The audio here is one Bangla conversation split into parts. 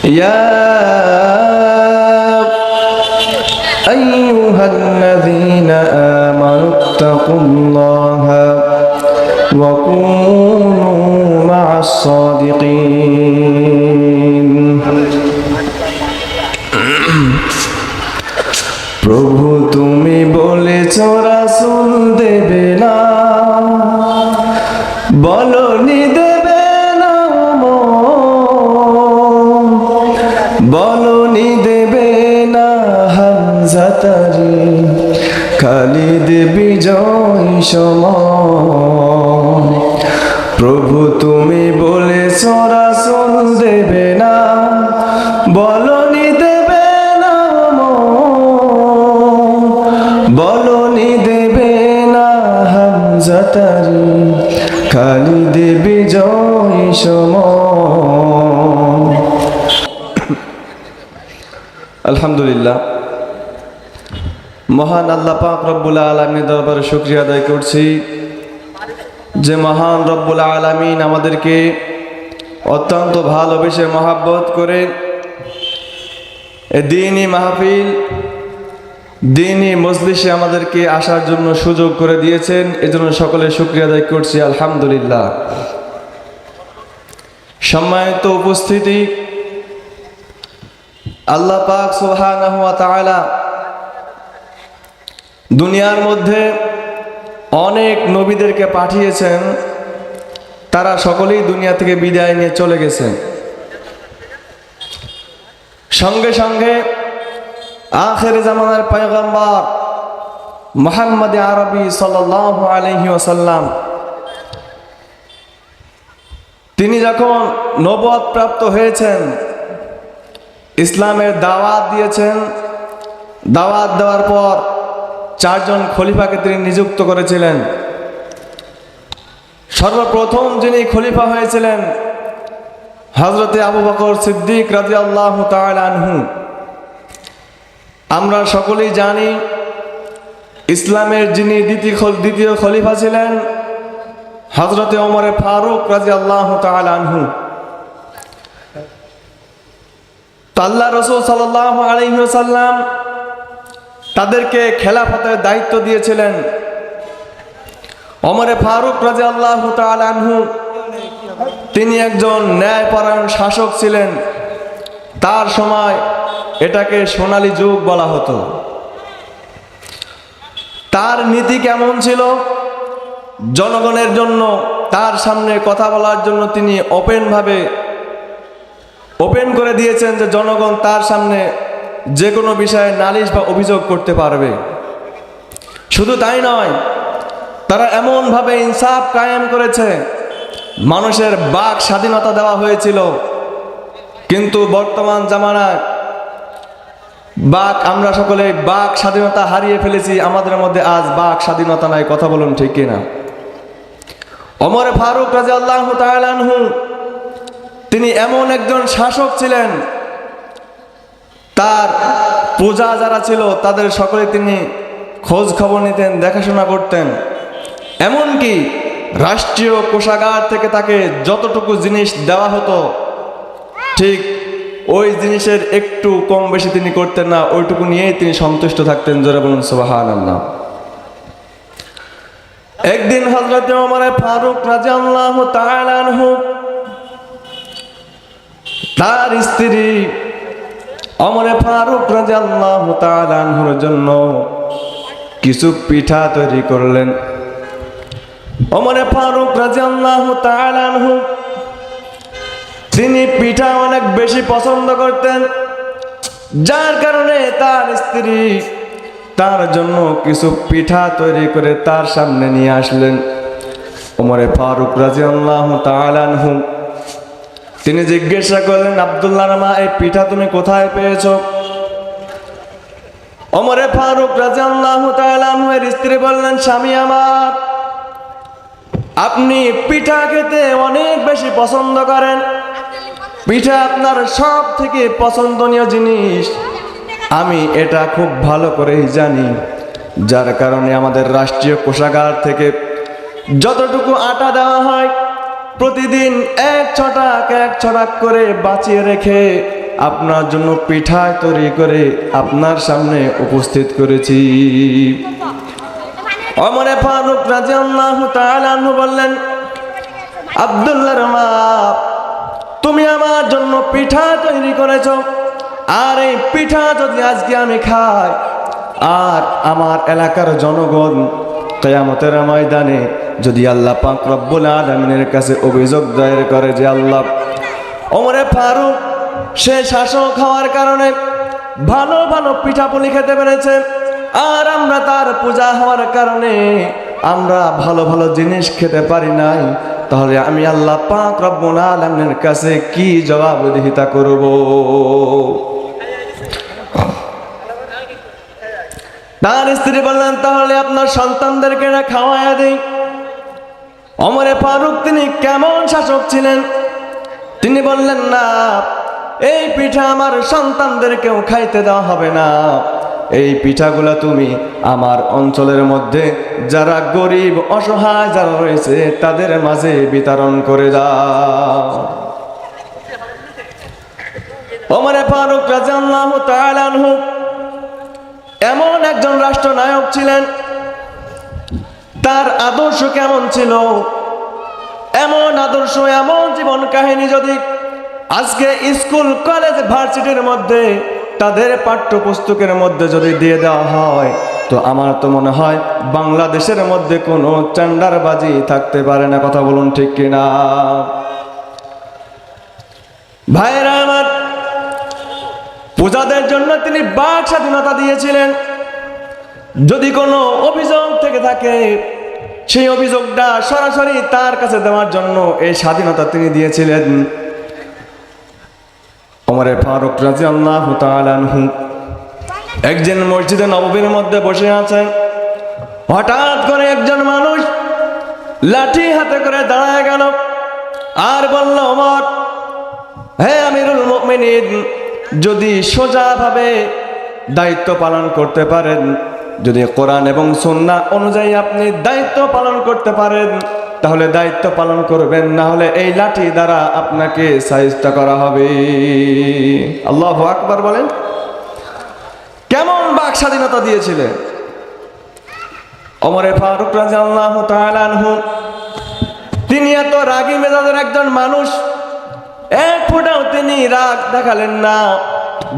يا أيها الذين آمنوا اتقوا الله وكونوا مع الصادقين প্রভু তুমি বলেছ রাসূল দেবে না, বলনি দেবে না, বলনি দেবে না হামজা তারি খালিদ বিজয় সমান। প্রভু তুমি বলেছ রাসূল দেবে না, বলনি দেবে না, বলনি দেবে না হামজা তারি খালিদ বিজয় সমান। আলহামদুলিল্লাহ, মহান আল্লাহ পাক রব্বুল আলামিনের দরবারে শুকরিয়া আদায় করছি যে মহান রব্বুল আলামিন আমাদেরকে অত্যন্ত ভালোবেসে মহাব্বত করে দ্বীনি মাহফিল, দ্বীনি মজলিসে আমাদেরকে আসার জন্য সুযোগ করে দিয়েছেন। এজন্য সকলে শুকরিয়া আদায় করছি আলহামদুলিল্লাহ। সম্মানিত উপস্থিতি, আল্লাহ পাক সুবহানাহু ওয়া তাআলা দুনিয়ার মধ্যে অনেক নবীদেরকে পাঠিয়েছেন, তারা সকলেই দুনিয়া থেকে বিদায় নিয়ে চলে গেছে। সঙ্গে সঙ্গে আখির জামানার পয়গম্বর মুহাম্মদ আরবি সাল্লাল্লাহু আলাইহি ওয়াসাল্লাম তিনি যখন নবুয়ত প্রাপ্ত হয়েছেন, ইসলামের দাওয়াত দিয়েছেন। দাওয়াত দেওয়ার পর 4 জন খলিফাকে তিনি নিযুক্ত করেছিলেন। সর্বপ্রথম যিনি খলিফা হয়েছিলেন হযরতে আবু বকর সিদ্দিক রাদিয়াল্লাহু তাআলা আনহু। আমরা সকলেই জানি ইসলামের যিনি দ্বিতীয় খলিফা ছিলেন হযরতে ওমর ফারুক রাদিয়াল্লাহু তাআলা আনহু। আল্লাহ রাসূল সাল্লাল্লাহু আলাইহি ওয়াসাল্লাম তাদেরকে খেলাফতের দায়িত্ব দিয়েছিলেন। ওমর ফারুক রাদিয়াল্লাহু তাআলা আনহু তিনি একজন ন্যায়পরায়ণ শাসক ছিলেন। তার সময় এটাকে সোনালী যুগ বলা হতো। তার নীতি কেমন ছিল? জনগণের জন্য, তার সামনে কথা বলার জন্য তিনি ওপেন করে দিয়েছেন যে জনগণ তার সামনে যে কোনো বিষয়ে নালিশ বা অভিযোগ করতে পারবে। শুধু তাই নয়, তারা এমনভাবে ইনসাফ কায়েম করেছে, মানুষের বাক স্বাধীনতা দেওয়া হয়েছিল। কিন্তু বর্তমান জামানায় আমরা সকলে বাক স্বাধীনতা হারিয়ে ফেলেছি। আমাদের মধ্যে আজ বাক স্বাধীনতা নাই, কথা বলুন ঠিক কিনা? ওমর ফারুক রাদিয়াল্লাহু তাআলা আনহু তিনি এমন একজন শাসক ছিলেন, তার প্রজা যারা ছিল তাদের সকলে তিনি খোঁজ খবর নিতেন, দেখাশোনা করতেন। এমনকি রাষ্ট্রীয় কোষাগার থেকে তাকে যতটুকু জিনিস দেওয়া হতো ঠিক ওই জিনিসের একটু কম বেশি তিনি করতেন না, ওইটুকু নিয়েই তিনি সন্তুষ্ট থাকতেন। জোরে বলুন সুবহানাল্লাহ। একদিন হযরত ওমর ফারুক রাদিয়াল্লাহু তাআলা আনহু তার স্ত্রী ওমর ফারুক রাদিয়াল্লাহু তাআলা আনহুর জন্য কিছু পিঠা তৈরি করলেন। ওমর ফারুক রাদিয়াল্লাহু তাআলা আনহু তিনি পিঠা অনেক বেশি পছন্দ করতেন, যার কারণে তার স্ত্রী তার জন্য কিছু পিঠা তৈরি করে তার সামনে নিয়ে আসলেন। ওমর ফারুক রাদিয়াল্লাহু তাআলা আনহু তিনি জিজ্ঞাসা করলেন, আব্দুল্লাহর মা, এই পিঠা তুমি কোথায় পেয়েছো? ওমর ফারুক রাদিয়াল্লাহু তাআলা আনহুর স্ত্রী বললেন, স্বামী আমার, আপনি পিঠা খেতে অনেক বেশি পছন্দ করেন, পিঠা আপনার সব থেকে পছন্দনীয় জিনিস, আমি এটা খুব ভালো করেই জানি। যার কারণে আমাদের রাষ্ট্রীয় কোষাগার থেকে যতটুকু আটা দেওয়া হয় প্রতিদিন এক ছটাক করে বাঁচিয়ে রেখে আপনার জন্য পিঠা তৈরি করে আপনার সামনে উপস্থিত করেছি। ওমরে ফারুক রাদিয়াল্লাহু তাআলা আনহু বললেন, আব্দুল্লাহর মা, তুমি আমার জন্য পিঠা তৈরি করেছো, আর এই পিঠা যদি আজকে আমি খাই আর আমার এলাকার জনগণ কিয়ামতের ময়দানে যদি আল্লাহ পাক রব্বুল আলামিনের কাছে অভিযোগ দায়ের করে যে আল্লাহ, ওমরে ফারুক সে শাসক হওয়ার কারণে ভালো ভালো পিঠাপুলি খেতে পেরেছে, আর আমরা তার পূজা হওয়ার কারণে আমরা ভালো ভালো জিনিস খেতে পারি নাই, তাহলে আমি আল্লাহ পাক রব্বুল আলামিনের কাছে কি জবাবদিহিতা করব? তার স্ত্রী বললেন, তাহলে আপনার সন্তানদেরকে না খাওয়ায়া দিই। ওমরে ফারুক তিনি কেমন শাসক ছিলেন, তিনি বললেন, না, এই পিঠা আমার সন্তানদেরকেও খাইতে দেওয়া হবে না, এই পিঠাগুলা তুমি আমার অঞ্চলের মধ্যে যারা গরিব অসহায় যারা রয়েছে তাদের মাঝে বিতরণ করে দাও। ওমরে ফারুক রাদিয়াল্লাহু তাআলা আনহু এমন একজন রাষ্ট্রনায়ক ছিলেন, তার আদর্শ কেমন ছিল, এমন আদর্শ এমন জীবন কাহিনী যদি আজকে স্কুল কলেজ ভার্সিটির মধ্যে তাদের পাঠ্যপুস্তকের মধ্যে যদি দিয়ে দেওয়া হয়, তো আমার তো মনে হয় বাংলাদেশের মধ্যে কোনো চান্ডারবাজি থাকতে পারে না। কথা বলুন ঠিক কিনা? ভাইরা আমার, পূজাদের জন্য তিনি বাক স্বাধীনতা দিয়েছিলেন। যদি কোনো অভিযোগ থেকে থাকে সেই অভিযোগটা সরাসরি তার কাছে দেওয়ার জন্য এই স্বাধীনতা তিনি দিয়েছিলেন। ওমরে ফারুক রাদিয়াল্লাহু তাআলা আনহু একদিন মসজিদে নববীর মধ্যে বসে আছেন, হঠাৎ করে একজন মানুষ লাঠি হাতে করে দাঁড়ায় গেল আর বলল, ওমর, হে আমিরুল মুমিনিন, যদি সোজাভাবে দায়িত্ব পালন করতে পারেন, যদি কোরআন এবং সুন্নাহ অনুযায়ী আপনি দায়িত্ব পালন করতে পারেন তাহলে দায়িত্ব পালন করবেন, না হলে এই লাঠি দ্বারা আপনাকে শায়েস্তা করা হবে। আল্লাহু আকবার বলেন। কেমন বাক স্বাধীনতা দিয়েছিলেন ওমরে ফারুক রাদিয়াল্লাহু তাআলা আনহু। তিনি এত রাগী মেজাজের একজন মানুষ, এক ফোঁটাও তিনি রাগ দেখালেন না,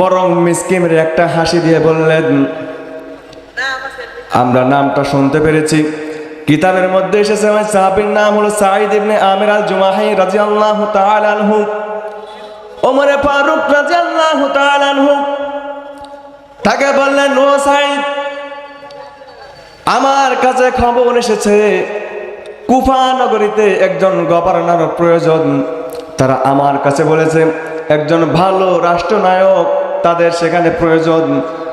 বরং মিসকিনের একটা হাসি দিয়ে বললেন, আমরা নামটা শুনতে পেরেছি, কিতাবের মধ্যে এসেছে ওই সাহাবীর নাম হলো সাঈদ ইবনে আমির আল জুমাহি রাদিয়াল্লাহু তাআলা আনহু। ওমরে ফারুক রাদিয়াল্লাহু তাআলা আনহু তাকে বললেন, ও সাঈদ, আমার কাছে খবর এসেছে কুফা নগরীতে একজন গভর্নর প্রয়োজন। তারা আমার কাছে বলেছে একজন ভালো রাষ্ট্রনায়ক তাদের সেখানে প্রয়োজন।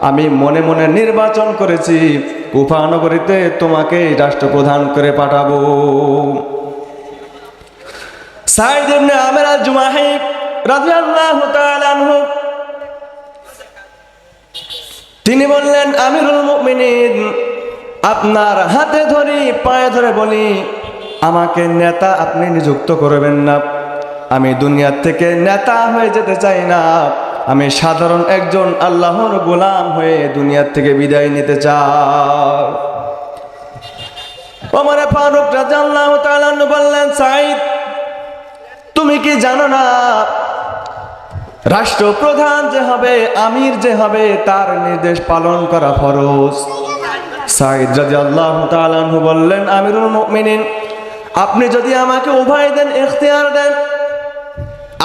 আমি মনে মনে নির্বাচন করেছি কুফা নগরীতে তোমাকে রাষ্ট্রপ্রধান করে পাঠাবো। সাঈদ ইবনে আমির আল জুমাহি রাদিয়াল্লাহু তাআলা আনহু তিনি বললেন, আমিরুল মুমিনিন, আপনার হাতে ধরি পায়ে ধরে বলি, আমাকে নেতা আপনি নিযুক্ত করবেন না। আমি দুনিয়ার থেকে নেতা হয়ে যেতে চাই না, আমি সাধারণ একজন আল্লাহর গোলাম হয়ে দুনিয়ার থেকে বিদায় নিতে চাই। ওমর ফারুক রাদিয়াল্লাহু তাআলা বললেন, সাঈদ, তুমি কি জানো না রাষ্ট্রপ্রধান যে হবে, আমির যে হবে, তার নির্দেশ পালন করা ফরজ। সাঈদ রাদিয়াল্লাহু তাআলা বললেন, আমিরুল মুমিনিন, আপনি যদি আমাকে উভয় দেন, ইখতিয়ার দেন,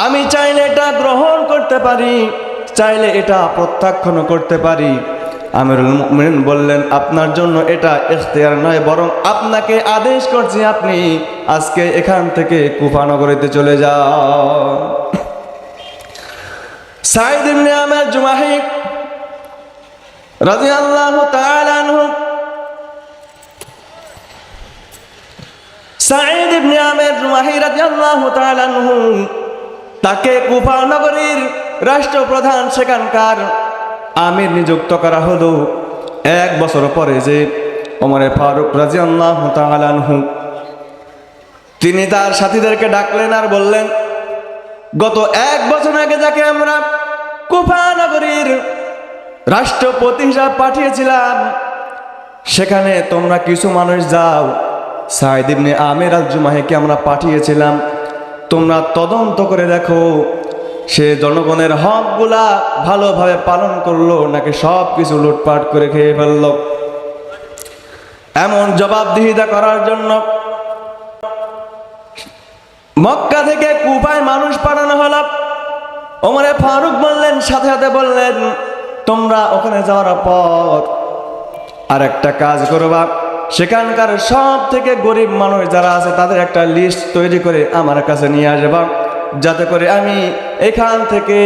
আমি চাইলে এটা গ্রহণ করতে পারি, চাইলে এটা প্রত্যাখ্যান করতে পারি। আমিরুল মুমিনিন বললেন, আপনার জন্য এটা ইখতিয়ার নয়, বরং আপনাকে আদেশ করছি আপনি আজকে এখান থেকে কুফা নগরীতে চলে যান। সাঈদ ইবনে আমির জুমাহি রাদিয়াল্লাহু তাআলা আনহু সাঈদ ইবনে আমির জুমাহি রাদিয়াল্লাহু তাআলা আনহু তাকে কুফা নগরীর রাষ্ট্রপ্রধান সেখানকার আমির নিযুক্ত করা হলো। এক বছর পরে যে ওমর ফারুক রাদিয়াল্লাহু তাআলা আনহু তিনি তার সাথীদেরকে ডাকলেন আর বললেন, গত এক বছর আগে যাকে আমরা রাষ্ট্রপতি হিসাবে পাঠিয়েছিলাম, সেখানে তোমরা কিছু মানুষ যাও, সাঈদ ইবনে আমির আল জুমাহিকে আমরা পাঠিয়েছিলাম, তোমরা তদন্ত করে দেখো সে জনগণের হকগুলা ভালোভাবে পালন করলো নাকি সব কিছু লুটপাট করে খেয়ে ফেললো। এমন জবাবদিহিতা করার জন্য মক্কা থেকে কুফায় মানুষ পাঠানো হলো। ওমরে ফারুক বললেন, সাথে সাথে বললেন, তোমরা ওখানে যাওয়ার পর আর একটা কাজ করবা, সেখানকার সব থেকে গরিব মানুষ যারা আছে তাদের একটা লিস্ট তৈরি করে আমার কাছে নিয়ে আসবা, যাতে করে আমি এখান থেকে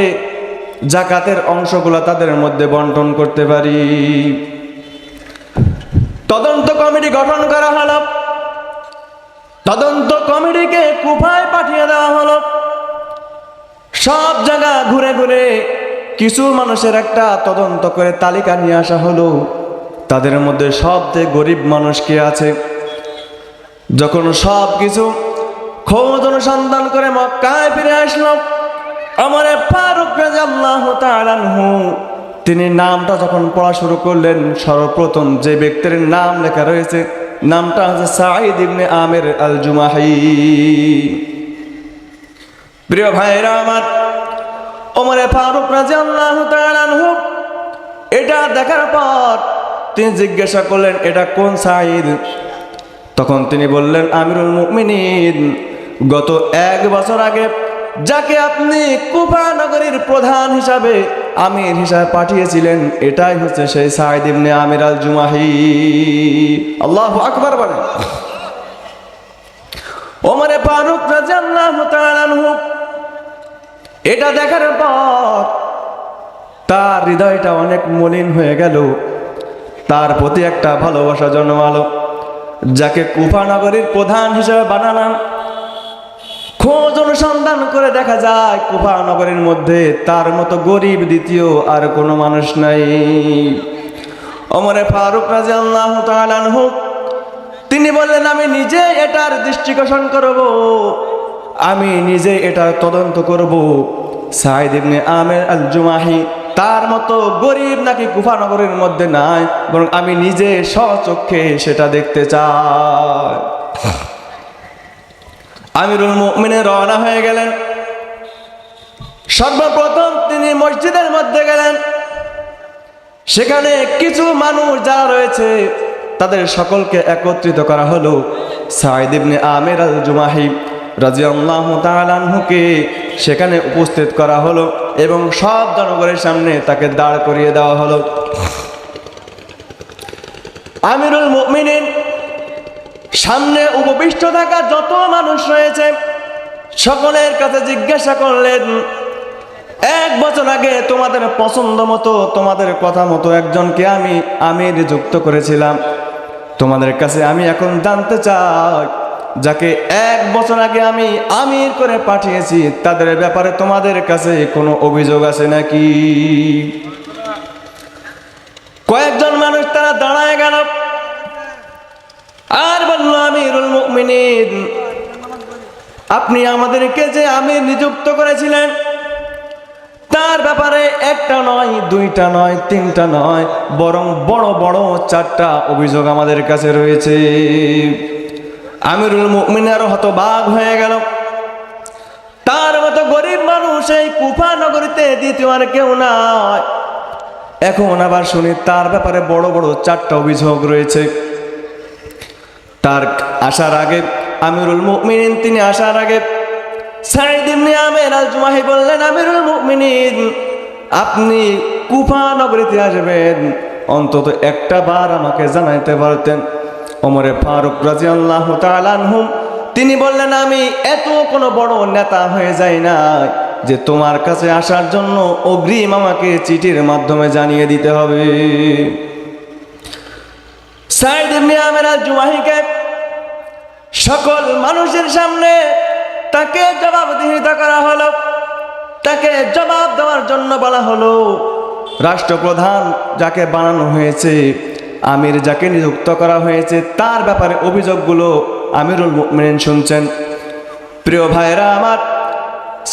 জাকাতের অংশগুলো তাদের মধ্যে বন্টন করতে পারি। তদন্ত কমিটি গঠন করা হলো। তদন্ত কমিটিকে কুফায় পাঠিয়ে দেওয়া হলো। সব জায়গা ঘুরে ঘুরে কিছু মানুষের একটা তদন্ত করে তালিকা নিয়ে আসা হলো, তাদের মধ্যে সবচেয়ে গরিব মানুষ কে আছে। যখন সব কিছু খোঁজ অনুসন্ধান করে মক্কায় ফিরে আসলো, ওমর ফারুক রাদিয়াল্লাহু তাআলা আনহু তিনি নামটা যখন পড়া শুরু করলেন, সর্বপ্রথম যে ব্যক্তির নাম লেখা রয়েছে নামটা হচ্ছে সাঈদ ইবনে আমির আল জুমাহি। প্রিয় ভাইরা আমার, ওমর ফারুক রাদিয়াল্লাহু তাআলা আনহু এটা দেখার পর তিনি জিজ্ঞাসা করলেন, এটা কোন সাঈদ? তখন তিনি বললেন, আমিরুল মুমিনিন, গত 1 বছর আগে যাকে আপনি কুফা নগরীর প্রধান হিসাবে আমির হিসাবে পাঠিয়েছিলেন, এটাই হচ্ছে সেই সাঈদ ইবনে আমির আল জুমাহি। আল্লাহু আকবার বলেন। ওমর ফারুক রাদিয়াল্লাহু তাআলা আনহু এটা দেখার পর তার হৃদয়টা অনেক মলিন হয়ে গেল, তার প্রতি একটা ভালোবাসা জন্মালো। যাকে কুফা নগরীর প্রধান হিসেবে বানালাম, খোঁজ অনুসন্ধান করে দেখা যায় কুফা নগরীর মধ্যে তার মতো গরিব দ্বিতীয় আর কোনো মানুষ নাই। ওমর ফারুক রাদিয়াল্লাহু তাআলা আনহু তিনি বললেন, আমি নিজে এটার দৃষ্টিকোণ করব, আমি নিজে এটার তদন্ত করব। সাঈদ ইবনে আমির আল জুমাহি তার মতো গরিব নাকি কুফা নগরীর মধ্যে নাই, বরং আমি নিজে স্বচক্ষে সেটা দেখতে চাই। আমিরুল মুমিনিন রওনা হয়ে গেলেন। সর্বপ্রথম তিনি মসজিদের মধ্যে গেলেন। সেখানে কিছু মানুষ যারা রয়েছে তাদের সকলকে একত্রিত করা হলো। সাঈদ ইবনে আমির আল জুমাহি রাদিয়াল্লাহু তাআলা আনহুকে সেখানে উপস্থিত করা হলো এবং সব জনগণের সামনে তাকে দাঁড় করিয়ে দেওয়া হলো। আমিরুল মুমিনিন সামনে উপবিষ্ট থাকা যত মানুষ রয়েছে সকলের কাছে জিজ্ঞাসা করলেন, 1 বছর আগে তোমাদের পছন্দ মতো, তোমাদের কথা মতো একজনকে আমি আমির যুক্ত করেছিলাম। তোমাদের কাছে আমি এখন জানতে চাই, যাকে 1 বছর আগে আমি আমির করে পাঠিয়েছি তাদের ব্যাপারে তোমাদের কাছে কোনো অভিযোগ আছে নাকি? কয়েকজন মানুষ তারা দাঁড়ায় গেল আর বলল, আমিরুল মুমিনিন, আপনি আমাদেরকে যে আমির নিযুক্ত করেছিলেন তার ব্যাপারে 1টা নয়, 2টা নয়, 3টা নয়, বরং বড় বড় 4টা অভিযোগ আমাদের কাছে রয়েছে। আমিরুল মুমিনিন আরো হতবাক হয়ে গেল। তার মতো গরিব মানুষ এই কুফা নগরীতে দ্বিতীয় আর কেউ নাই। এখন আবার শুনি তার ব্যাপারে বড় বড় 4টা অভিযোগ রয়েছে। তার আসার আগে আমিরুল মুমিনিন তিনি আসার আগে সাঈদ ইবনে আমির আল জুমাহি বললেন, আমিরুল মুমিনিন, আপনি কুফা নগরীতে আসবেন, অন্তত একটা বার আমাকে জানাইতে পারতেন। ওমর ফারুক রাদিয়াল্লাহু তাআলা আনহু তিনি বললেন, আমি এত কোনো বড় নেতা হয়ে যাই না যে তোমার কাছে আসার জন্য অগ্রিম আমাকে চিঠির মাধ্যমে জানিয়ে দিতে হবে। সাঈদ ইবনে আমির আল জুমাহিকে সকল মানুষের সামনে তাকে জবাবদিহিতা করা হলো। তাকে জবাব দেওয়ার জন্য বলা হলো। রাষ্ট্রপ্রধান যাকে বানানো হয়েছে, আমির যাকে নিযুক্ত করা হয়েছে, তার ব্যাপারে অভিযোগগুলো আমিরুল মুমিনিন শুনছেন। প্রিয় ভাইরা আমার,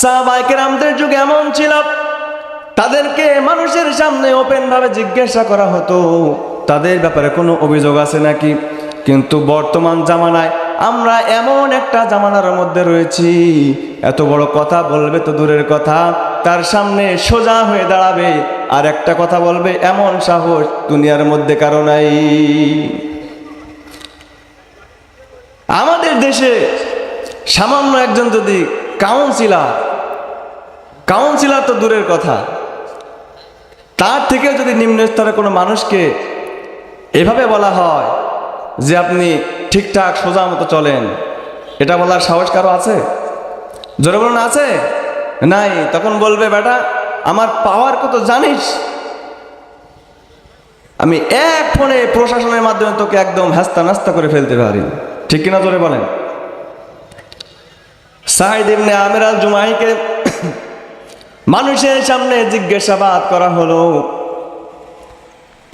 সাহাবায়ে কেরামদের যুগে এমন ছিল, তাদেরকে মানুষের সামনে ওপেন ভাবে জিজ্ঞাসা করা হতো তাদের ব্যাপারে কোনো অভিযোগ আছে নাকি। কিন্তু বর্তমান জামানায় আমরা এমন একটা জামানার মধ্যে রয়েছি, এত বড় কথা বলবে তো দূরের কথা, তার সামনে সোজা হয়ে দাঁড়াবে আর একটা কথা বলবে এমন সাহস দুনিয়ার মধ্যে কারো নাই। আমাদের দেশে সামান্য একজন যদি কাউন্সিলর তো দূরের কথা, তার থেকে যদি নিম্ন স্তরে কোনো মানুষকে এভাবে বলা হয় যে আপনি ঠিকঠাক সোজা মতো চলেন, এটা বলার সাহস কারো আছে? জোরে বলুন, আছে? নাই। তখন বলবে বেটা আমার পাওয়ার কত জানিস, আমি এক ফোনে প্রশাসনের মাধ্যমে তোকে একদম হাস্তা নাস্তা করে ফেলতে পারি। ঠিক কিনা জোরে বলেন? সাঈদ ইবনে আমির আল জুমাহিকে মানুষের সামনে জিজ্ঞাসাবাদ করা হলো।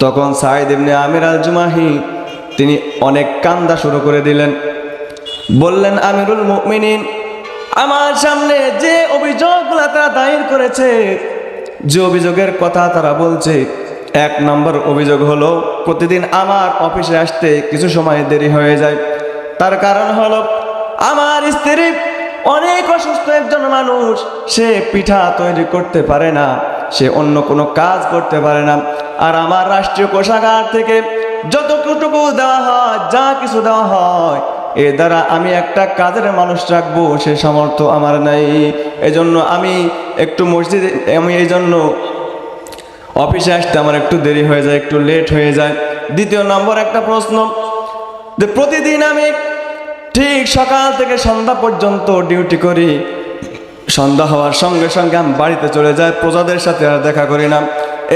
তখন সাঈদ ইবনে আমির আল জুমাহি তিনি অনেক কান্দা শুরু করে দিলেন। বললেন, আমিরুল মুমিনিন, আমার সামনে যে অভিযোগগুলো তারা দায়ের করেছে, যে অভিযোগের কথা তারা বলছে, 1 নম্বর অভিযোগ হলো প্রতিদিন আমার অফিসে আসতে কিছু সময় দেরি হয়ে যায়। তার কারণ হলো আমার স্ত্রী অনেক অসুস্থ একজন মানুষ, সে পিঠা তৈরি করতে পারে না, সে অন্য কোনো কাজ করতে পারে না। আর আমার রাষ্ট্রীয় কোষাগার থেকে যতটুকু দেওয়া হয়, যা কিছু দেওয়া হয়, এ দ্বারা আমি একটা কাজের মানুষ রাখবো সে সামর্থ্য আমার নাই। এজন্য আমি একটু এই জন্য অফিসে আসতে আমার একটু দেরি হয়ে যায়, একটু লেট হয়ে যায়। 2 নম্বর একটা প্রশ্ন, যে প্রতিদিন আমি ঠিক সকাল থেকে সন্ধ্যা পর্যন্ত ডিউটি করি, সন্ধ্যা হওয়ার সঙ্গে সঙ্গে আমি বাড়িতে চলে যাই, প্রজাদের সাথে আর দেখা করি না।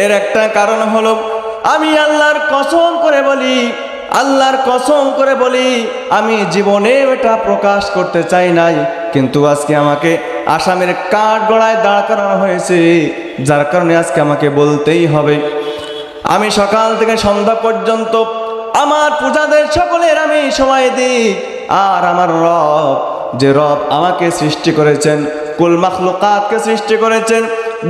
এর একটা কারণ হলো আমি আল্লাহর কসম করে বলি আমি জীবনে এটা প্রকাশ করতে চাই নাই, কিন্তু আজকে আমাকে আসামের কাঠগড়ায় দাঁড় করানো হয়েছে, যার কারণে আজকে আমাকে বলতেই হবে। আমি সকাল থেকে সন্ধ্যা পর্যন্ত আমার পূজাদের সকলের আমি সময় দিই। আর আমার রব আমাকে সৃষ্টি করেছেন, কুল মাখলুকাতকে সৃষ্টি করেছেন,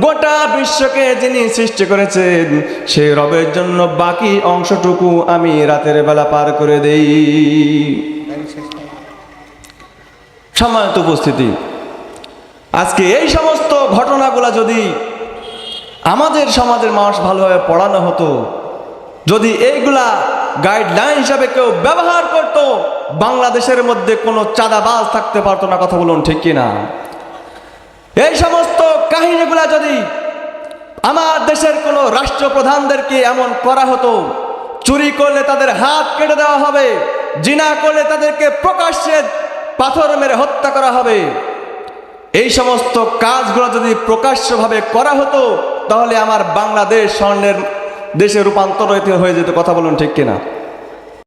গোটা বিশ্বকে যিনি সৃষ্টি করেছেন, সেই রবের জন্য বাকি অংশটুকু আমি রাতের বেলা পার করে দেই। সম্মানিত উপস্থিতি, আজকে এই সমস্ত ঘটনাগুলো যদি আমাদের সমাজের মানুষ ভালোভাবে পড়ানো হতো, যদি এইগুলা গাইডলাইন হিসাবে কেউ ব্যবহার করত, বাংলাদেশের মধ্যে কোনো চাঁদাবাজ থাকতে পারতো না। কথা বলুন, ঠিক কিনা? এই সমস্ত কাহিনীগুলা যদি আমার দেশের কোনো রাষ্ট্রপ্রধানদেরকে এমন করা হতো, চুরি করলে তাদের হাত কেটে দেওয়া হবে, জিনা করলে তাদেরকে প্রকাশ্যে পাথর মেরে হত্যা করা হবে, এই সমস্ত কাজগুলো যদি প্রকাশ্যভাবে করা হতো, তাহলে আমার বাংলাদেশ স্বর্ণের দেশে রূপান্তরিত হয়ে যেত। কথা বলুন, ঠিক কিনা?